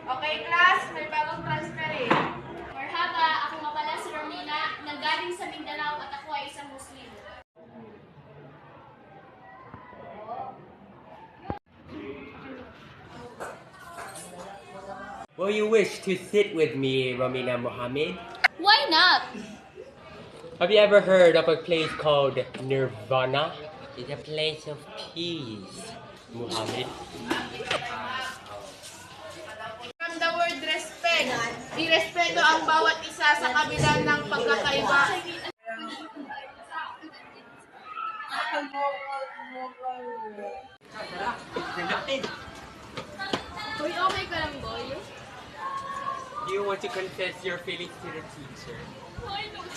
Okay, class, may bagong transfer eh. Marhaba, ako nga pala si Romina, nanggaling sa Mindanao at ako ay isang Muslim. Will you wish to sit with me, Romina Mohammed? Why not? Have you ever heard of a place called Nirvana? It's a place of peace, Muhammad. From the word respect, irespeto ang bawat isa sa kabila ng pagkakaiba. Uy, okay ka lang, boy? Do you want to confess your feelings to the teacher? Why not?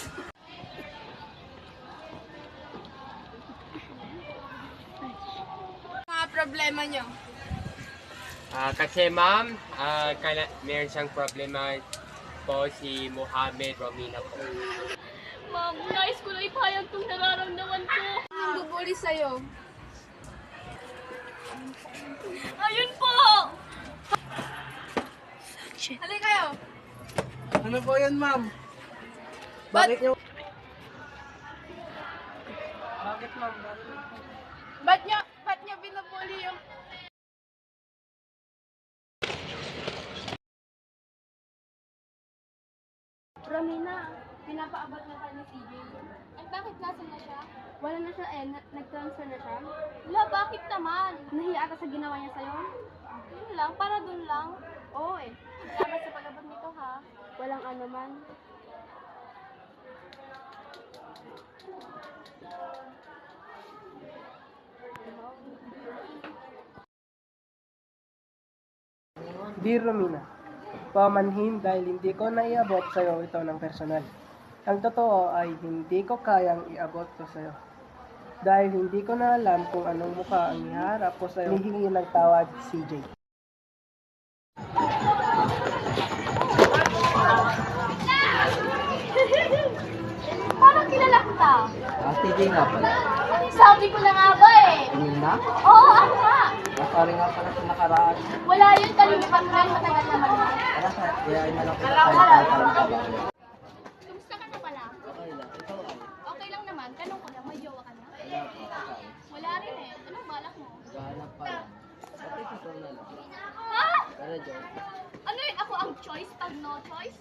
Mga problema nyo. Kasi ma'am, meron siyang problema po si Muhammad Romina po. Ma'am, nais ko na ipahayag itong nararamdaman ko. Anong bubuli sa'yo? Ayun po! Halika kayo. Ano po yun, ma'am? Ba't- Bakit nyo? Bakit, ma'am? Ba't nyo binubuli yung... Romina, pinapaabot na tayo ni CJ. Ay, bakit nasan na siya? Wala na siya nag-transfer na siya. Wala, bakit naman? Nahiya ata sa ginawa niya sa'yo. Yun lang, para dun lang. Oo eh. Salamat sa pag-abot nito, ha? Walang ano man. Dear Romina, pamanhin dahil hindi ko naiabot sa'yo ito ng personal. Ang totoo ay hindi ko kayang iabot to sa'yo. Dahil hindi ko na alam kung anong mukha ang iharap ko sa'yo. Hihingi ng tawad, CJ. Parang kilala kita. CJ nga pala. Sabi ko na nga ba eh. Tingin na? Oo, ako nga. Sorry nga pala sa nakaraan. Wala yun, kalimitan ko yan, matagal naman na. Kaya kaya ay nalang kita Kumusta ka na pala? Okay lang. Ikaw ay. Okay lang naman, tanong ko lang, may jowa ka na? Wala po. Ikaw. Wala rin eh. Anong balak mo? Gahanap pa lang. Pati ito na lang. Ha? Pero joke. Ano yun? Ako ang choice pag no choice?